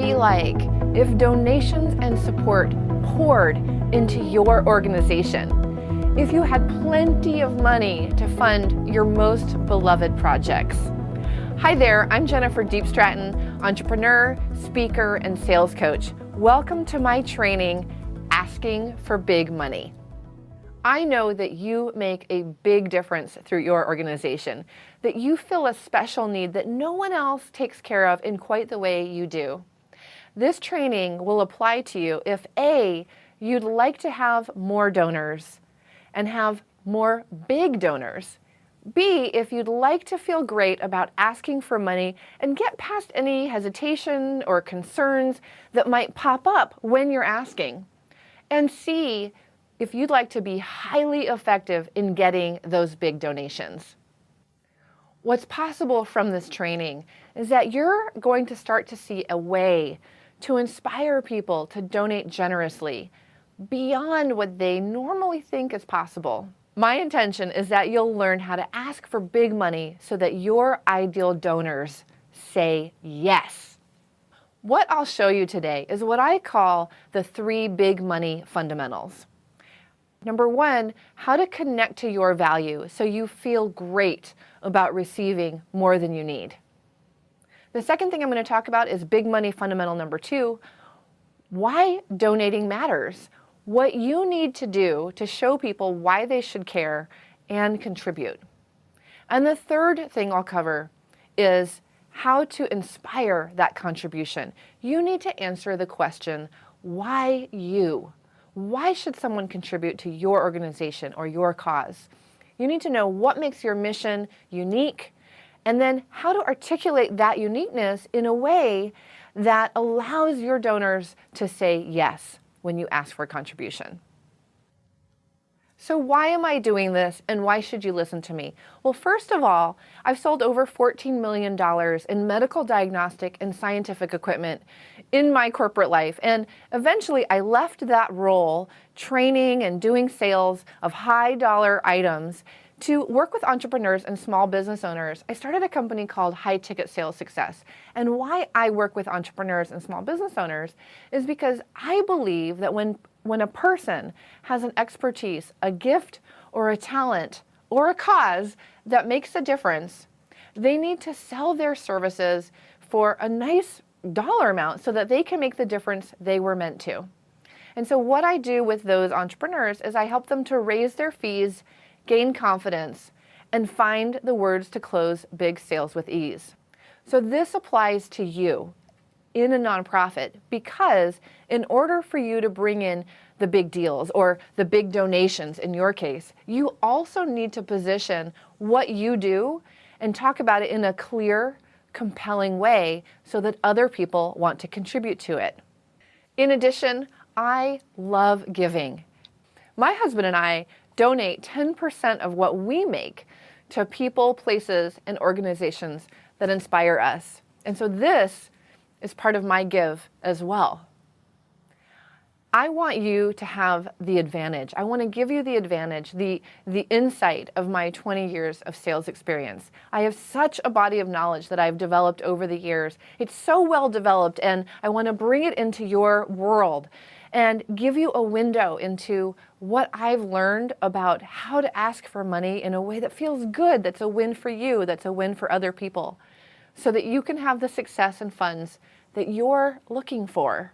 be like if donations and support poured into your organization? If you had plenty of money to fund your most beloved projects? Hi there, I'm Jennifer Diepstraten, entrepreneur, speaker, and sales coach. Welcome to my training, Asking for Big Money. I know that you make a big difference through your organization, that you fill a special need that no one else takes care of in quite the way you do. This training will apply to you if A, you'd like to have more donors and have more big donors. B, if you'd like to feel great about asking for money and get past any hesitation or concerns that might pop up when you're asking. And C, if you'd like to be highly effective in getting those big donations. What's possible from this training is that you're going to start to see a way to inspire people to donate generously beyond what they normally think is possible. My intention is that you'll learn how to ask for big money so that your ideal donors say yes. What I'll show you today is what I call the 3 big money fundamentals. Number 1, how to connect to your value so you feel great about receiving more than you need. The second thing I'm going to talk about is big money fundamental number 2, why donating matters. What you need to do to show people why they should care and contribute. And the third thing I'll cover is how to inspire that contribution. You need to answer the question, why you? Why should someone contribute to your organization or your cause? You need to know what makes your mission unique, and then how to articulate that uniqueness in a way that allows your donors to say yes when you ask for a contribution. So why am I doing this and why should you listen to me? Well, first of all, I've sold over $14 million in medical diagnostic and scientific equipment in my corporate life. And eventually I left that role, training and doing sales of high dollar items, to work with entrepreneurs and small business owners. I started a company called High Ticket Sales Success. And why I work with entrepreneurs and small business owners is because I believe that when a person has an expertise, a gift or a talent or a cause that makes a difference, they need to sell their services for a nice dollar amount so that they can make the difference they were meant to. And so what I do with those entrepreneurs is I help them to raise their fees, gain confidence, and find the words to close big sales with ease. So this applies to you in a nonprofit because in order for you to bring in the big deals or the big donations in your case, you also need to position what you do and talk about it in a clear, compelling way so that other people want to contribute to it. In addition, I love giving. My husband and I donate 10% of what we make to people, places, and organizations that inspire us. And so this is part of my give as well. I want you to have the advantage. I want to give you the advantage, the insight of my 20 years of sales experience. I have such a body of knowledge that I've developed over the years. It's so well developed, and I want to bring it into your world and give you a window into what I've learned about how to ask for money in a way that feels good, that's a win for you, that's a win for other people, so that you can have the success and funds that you're looking for.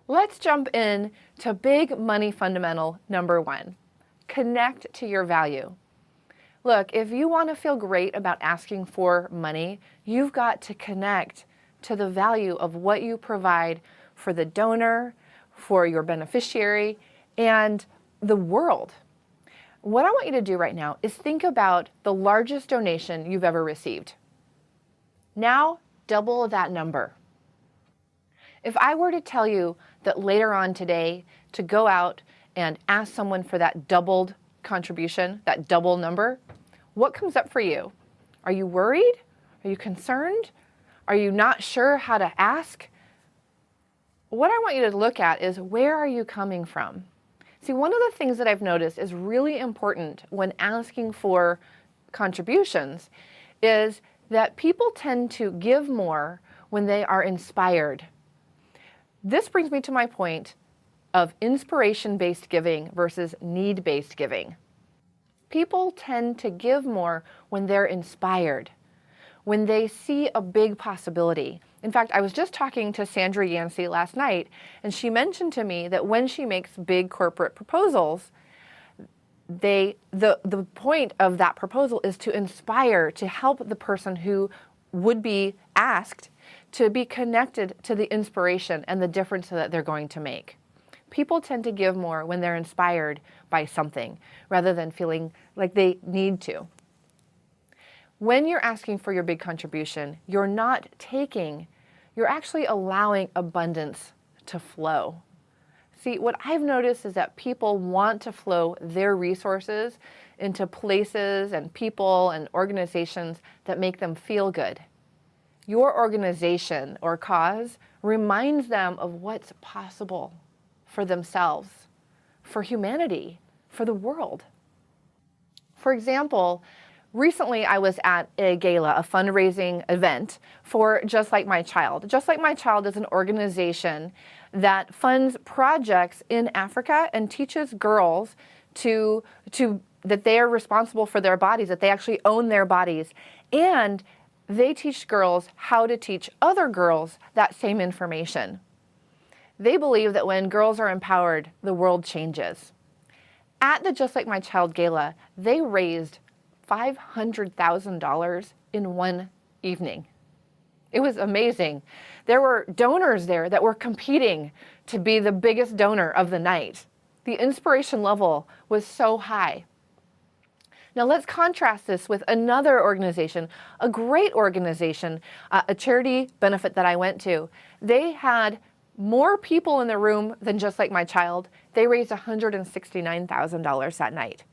Let's jump in to big money fundamental number 1. Connect to your value. Look, if you want to feel great about asking for money, you've got to connect to the value of what you provide for the donor, for your beneficiary, and the world. What I want you to do right now is think about the largest donation you've ever received. Now, double that number. If I were to tell you that later on today to go out and ask someone for that doubled contribution, that double number, what comes up for you? Are you worried? Are you concerned? Are you not sure how to ask? What I want you to look at is, where are you coming from? See, one of the things that I've noticed is really important when asking for contributions is that people tend to give more when they are inspired This brings me to my point of inspiration-based giving versus need-based giving. People tend to give more when they're inspired, when they see a big possibility. In fact, I was just talking to Sandra Yancey last night, and she mentioned to me that when she makes big corporate proposals, the point of that proposal is to inspire, to help the person who would be asked to be connected to the inspiration and the difference that they're going to make. People tend to give more when they're inspired by something rather than feeling like they need to. When you're asking for your big contribution, you're not taking, you're actually allowing abundance to flow. See, what I've noticed is that people want to flow their resources into places and people and organizations that make them feel good. Your organization or cause reminds them of what's possible for themselves, for humanity, for the world. For example, recently I was at a gala, a fundraising event for Just Like My Child. Just Like My Child is an organization that funds projects in Africa and teaches girls that they are responsible for their bodies, that they actually own their bodies. And they teach girls how to teach other girls that same information. They believe that when girls are empowered, the world changes. At the Just Like My Child Gala, they raised $500,000 in one evening. It was amazing. There were donors there that were competing to be the biggest donor of the night. The inspiration level was so high. Now let's contrast this with another organization, a great organization, a charity benefit that I went to. They had more people in the room than Just Like My Child. They raised $169,000 that night.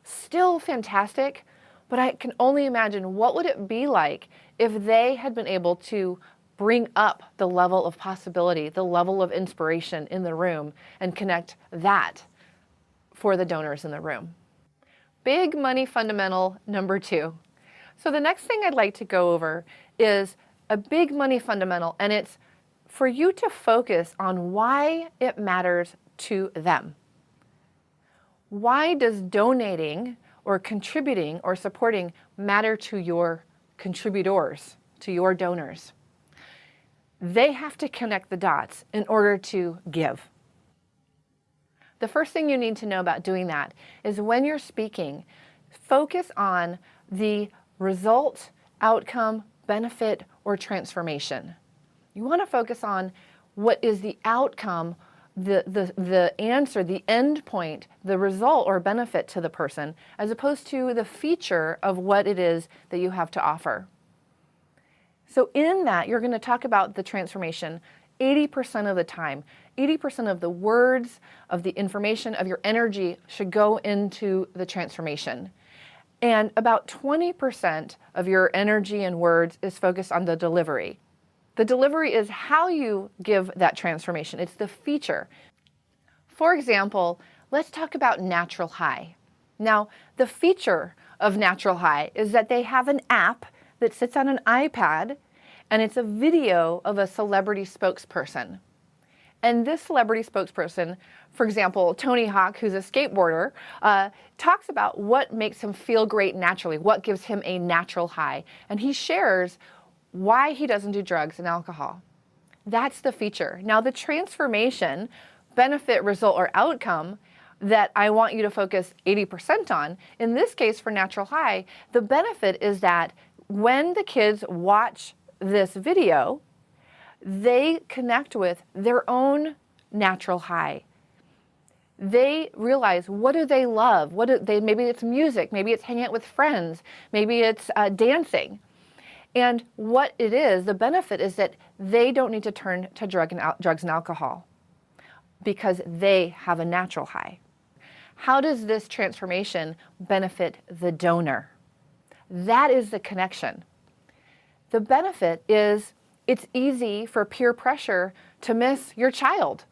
Still fantastic, but I can only imagine what would it be like if they had been able to bring up the level of possibility, the level of inspiration in the room, and connect that for the donors in the room. Big money fundamental number 2. So the next thing I'd like to go over is a big money fundamental, and it's for you to focus on why it matters to them. Why does donating or contributing or supporting matter to your contributors, to your donors? They have to connect the dots in order to give. The first thing you need to know about doing that is when you're speaking, focus on the result, outcome, benefit, or transformation. You want to focus on what is the outcome, the answer, the end point, the result or benefit to the person, as opposed to the feature of what it is that you have to offer. So in that, you're going to talk about the transformation 80% of the time. 80% of the words, of the information, of your energy should go into the transformation. And about 20% of your energy and words is focused on the delivery. The delivery is how you give that transformation. It's the feature. For example, let's talk about Natural High. Now, the feature of Natural High is that they have an app that sits on an iPad, and it's a video of a celebrity spokesperson. And this celebrity spokesperson, for example, Tony Hawk, who's a skateboarder, talks about what makes him feel great naturally, what gives him a natural high. And he shares why he doesn't do drugs and alcohol. That's the feature. Now, the transformation, benefit, result, or outcome that I want you to focus 80% on, in this case for Natural High, the benefit is that when the kids watch this video, they connect with their own natural high. They realize, what do they love? Maybe it's music, maybe it's hanging out with friends, maybe it's dancing. And what it is, the benefit is that they don't need to turn to drugs and alcohol because they have a natural high. How does this transformation benefit the donor? That is the connection. The benefit is it's easy for peer pressure to miss your child.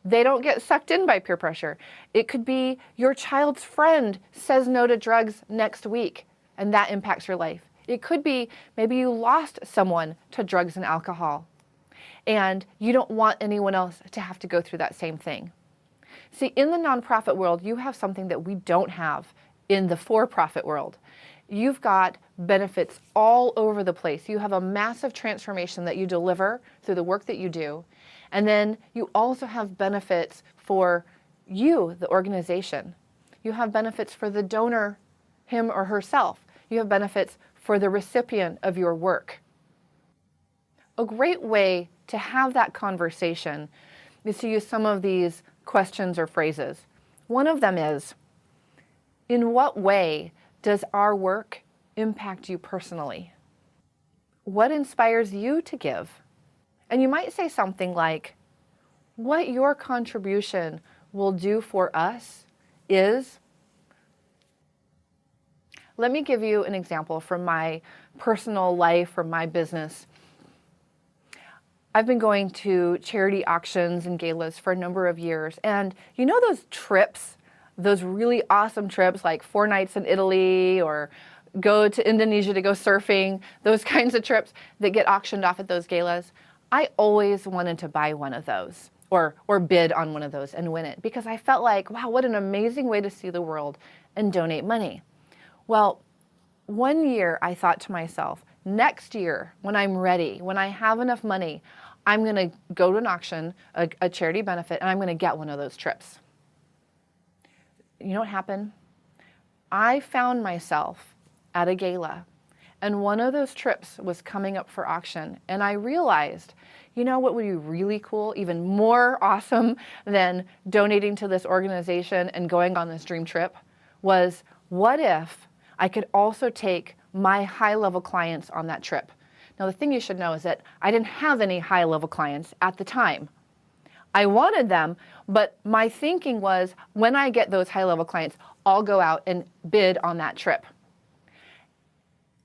They don't get sucked in by peer pressure. It could be your child's friend says no to drugs next week, and that impacts your life. It could be maybe you lost someone to drugs and alcohol. and you don't want anyone else to have to go through that same thing. See, in the nonprofit world, you have something that we don't have in the for-profit world. You've got benefits all over the place. You have a massive transformation that you deliver through the work that you do. And then you also have benefits for you, the organization. You have benefits for the donor, him or herself. You have benefits for the recipient of your work. A great way to have that conversation is to use some of these questions or phrases. One of them is, in what way does our work impact you personally? What inspires you to give? And you might say something like, what your contribution will do for us is... Let me give you an example from my personal life, from my business. I've been going to charity auctions and galas for a number of years. And you know those trips, those really awesome trips like 4 nights in Italy or go to Indonesia to go surfing, those kinds of trips that get auctioned off at those galas? I always wanted to buy one of those or bid on one of those and win it because I felt like, wow, what an amazing way to see the world and donate money. Well, one year I thought to myself, next year when I'm ready, when I have enough money, I'm going to go to an auction, a charity benefit, and I'm going to get one of those trips. You know what happened? I found myself at a gala, and one of those trips was coming up for auction, and I realized, you know what would be really cool, even more awesome than donating to this organization and going on this dream trip, was what if I could also take my high-level clients on that trip. Now, the thing you should know is that I didn't have any high-level clients at the time. I wanted them, but my thinking was, when I get those high-level clients, I'll go out and bid on that trip.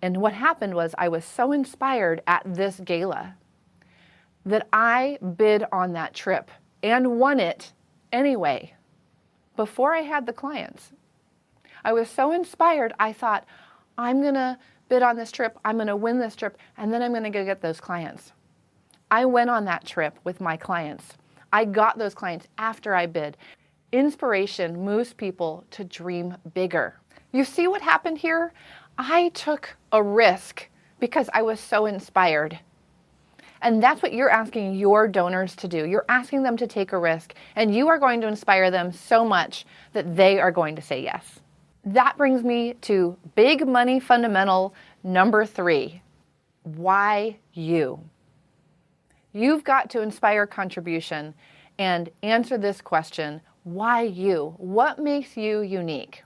And what happened was I was so inspired at this gala that I bid on that trip and won it anyway, before I had the clients. I was so inspired, I thought, I'm going to bid on this trip, I'm going to win this trip, and then I'm going to go get those clients. I went on that trip with my clients. I got those clients after I bid. Inspiration moves people to dream bigger. You see what happened here? I took a risk because I was so inspired. And that's what you're asking your donors to do. You're asking them to take a risk, and you are going to inspire them so much that they are going to say yes. That brings me to big money fundamental number 3. Why you? You've got to inspire contribution and answer this question, why you? What makes you unique?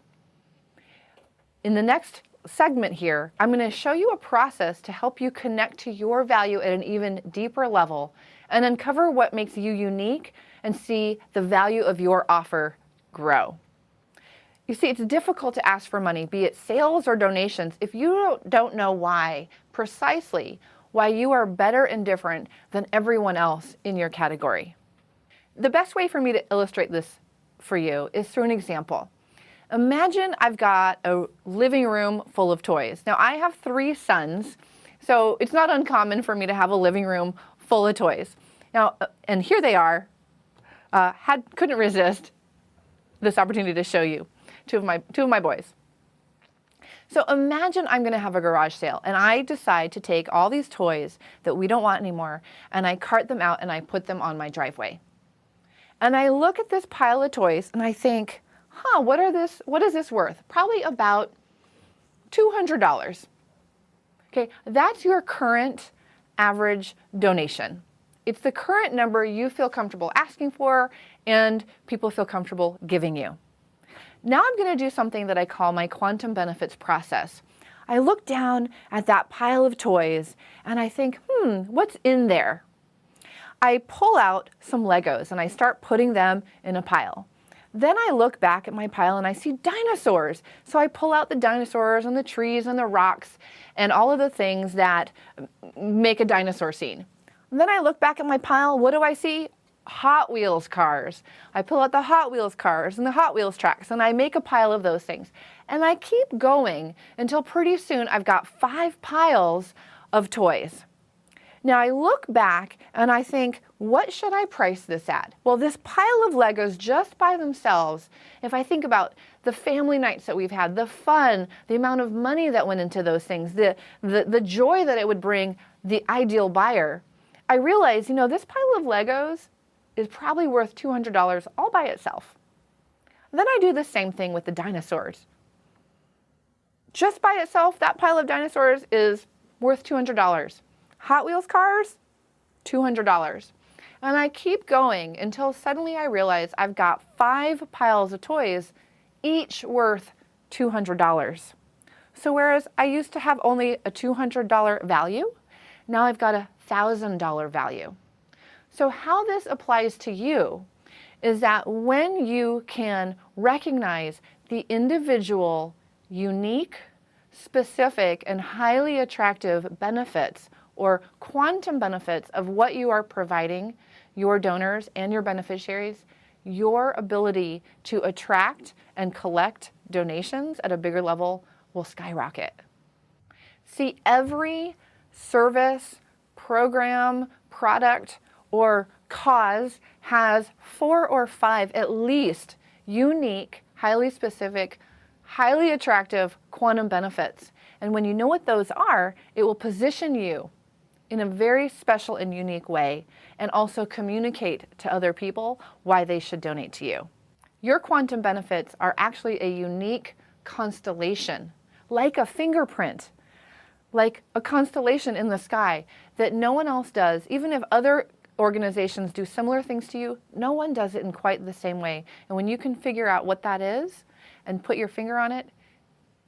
In the next segment here, I'm going to show you a process to help you connect to your value at an even deeper level and uncover what makes you unique and see the value of your offer grow. You see, it's difficult to ask for money, be it sales or donations, if you don't know why, precisely why you are better and different than everyone else in your category. The best way for me to illustrate this for you is through an example. Imagine I've got a living room full of toys. Now, I have 3 sons, so it's not uncommon for me to have a living room full of toys. Now, and here they are. Couldn't resist this opportunity to show you two of my boys. So imagine I'm going to have a garage sale, and I decide to take all these toys that we don't want anymore, and I cart them out and I put them on my driveway. And I look at this pile of toys and I think, what is this worth? Probably about $200. Okay, that's your current average donation. It's the current number you feel comfortable asking for and people feel comfortable giving you. Now I'm going to do something that I call my quantum benefits process. I look down at that pile of toys and I think, what's in there? I pull out some Legos and I start putting them in a pile. Then I look back at my pile and I see dinosaurs. So I pull out the dinosaurs and the trees and the rocks and all of the things that make a dinosaur scene. And then I look back at my pile, what do I see? Hot Wheels cars. I pull out the Hot Wheels cars and the Hot Wheels tracks and I make a pile of those things. And I keep going until pretty soon I've got 5 piles of toys. Now I look back and I think, what should I price this at? Well, this pile of Legos just by themselves, if I think about the family nights that we've had, the fun, the amount of money that went into those things, the joy that it would bring the ideal buyer, I realize, this pile of Legos is probably worth $200 all by itself. Then I do the same thing with the dinosaurs. Just by itself, that pile of dinosaurs is worth $200. Hot Wheels cars, $200. And I keep going until suddenly I realize I've got 5 piles of toys, each worth $200. So whereas I used to have only a $200 value, now I've got a $1,000 value. So how this applies to you is that when you can recognize the individual, unique, specific, and highly attractive benefits or quantum benefits of what you are providing your donors and your beneficiaries, your ability to attract and collect donations at a bigger level will skyrocket. See, every service, program, product, or cause has 4 or 5 at least unique, highly specific, highly attractive quantum benefits. And when you know what those are, it will position you in a very special and unique way and also communicate to other people why they should donate to you. Your quantum benefits are actually a unique constellation, like a fingerprint, like a constellation in the sky that no one else does. Even if other organizations do similar things to you, no one does it in quite the same way. And when you can figure out what that is and put your finger on it,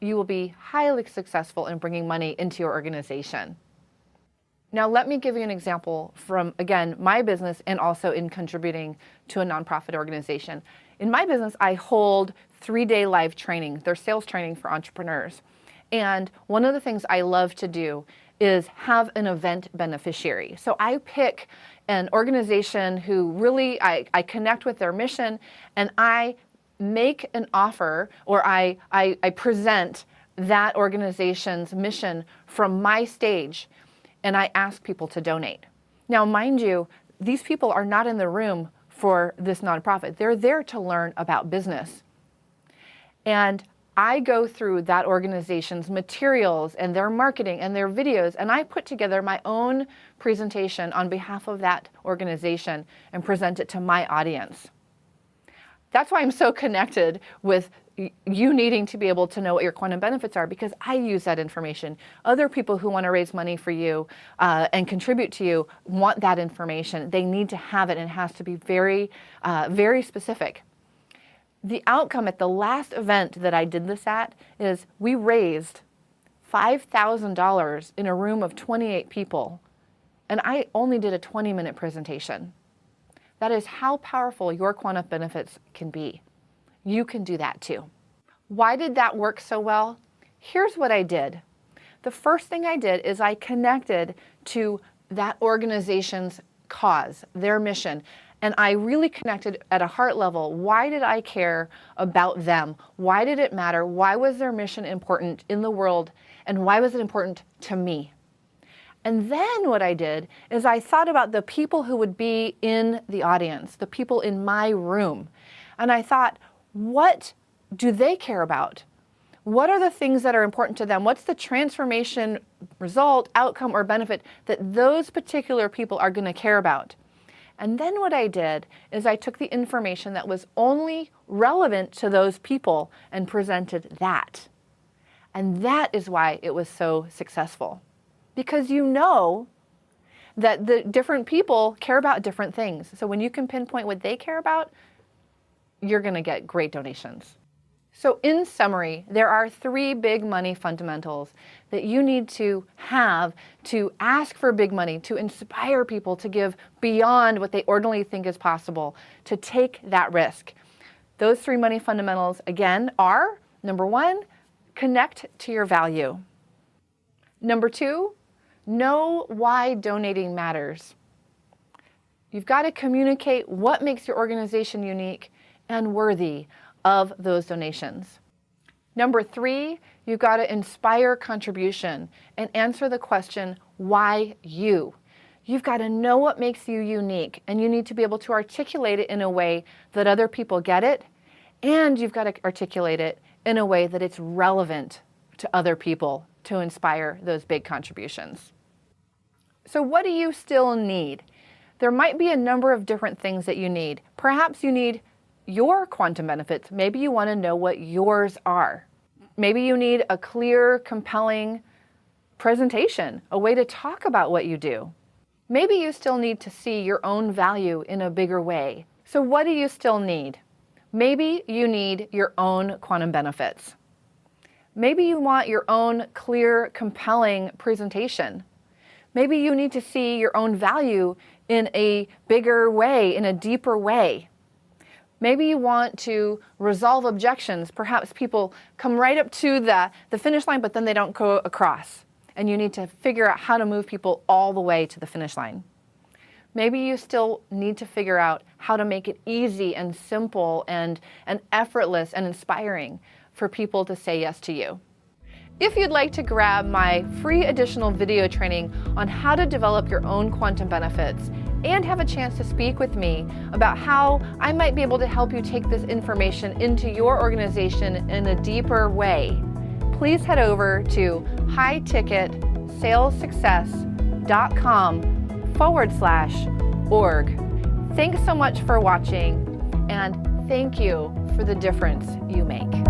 you will be highly successful in bringing money into your organization. Now, let me give you an example from, again, my business and also in contributing to a nonprofit organization. In my business, I hold 3-day live training. They're sales training for entrepreneurs. And one of the things I love to do is have an event beneficiary. So I pick an organization who really, I connect with their mission, and I make an offer, or I present that organization's mission from my stage, and I ask people to donate. Now, mind you, these people are not in the room for this nonprofit. They're there to learn about business. And I go through that organization's materials and their marketing and their videos, and I put together my own presentation on behalf of that organization and present it to my audience. That's why I'm so connected with you needing to be able to know what your quantum benefits are, because I use that information. Other people who want to raise money for you and contribute to you want that information. They need to have it, and it has to be very, very specific. The outcome at the last event that I did this at is we raised $5,000 in a room of 28 people, and I only did a 20-minute presentation. That is how powerful your quantum benefits can be. You can do that too. Why did that work so well? Here's what I did. The first thing I did is I connected to that organization's cause, their mission, and I really connected at a heart level. Why did I care about them? Why did it matter? Why was their mission important in the world? And why was it important to me? And then what I did is I thought about the people who would be in the audience, the people in my room. And I thought, what do they care about? What are the things that are important to them? What's the transformation result, outcome, or benefit that those particular people are going to care about? And then what I did is I took the information that was only relevant to those people and presented that. And that is why it was so successful. Because you know that the different people care about different things. So when you can pinpoint what they care about, you're going to get great donations. So in summary, there are 3 big money fundamentals that you need to have to ask for big money, to inspire people to give beyond what they ordinarily think is possible, to take that risk. Those 3 money fundamentals, again, are, number 1, connect to your value. Number 2, know why donating matters. You've got to communicate what makes your organization unique and worthy of those donations. Number 3, you've got to inspire contribution and answer the question, why you? You've got to know what makes you unique, and you need to be able to articulate it in a way that other people get it, and you've got to articulate it in a way that it's relevant to other people to inspire those big contributions. So what do you still need? There might be a number of different things that you need. Perhaps you need your quantum benefits. Maybe you want to know what yours are. Maybe you need a clear, compelling presentation, a way to talk about what you do. Maybe you still need to see your own value in a bigger way. So what do you still need? Maybe you need your own quantum benefits. Maybe you want your own clear, compelling presentation. Maybe you need to see your own value in a bigger way, in a deeper way. Maybe you want to resolve objections. Perhaps people come right up to the finish line, but then they don't go across. And you need to figure out how to move people all the way to the finish line. Maybe you still need to figure out how to make it easy and simple and effortless and inspiring for people to say yes to you. If you'd like to grab my free additional video training on how to develop your own quantum benefits and have a chance to speak with me about how I might be able to help you take this information into your organization in a deeper way, please head over to highticketsalessuccess.com/org. Thanks so much for watching, and thank you for the difference you make.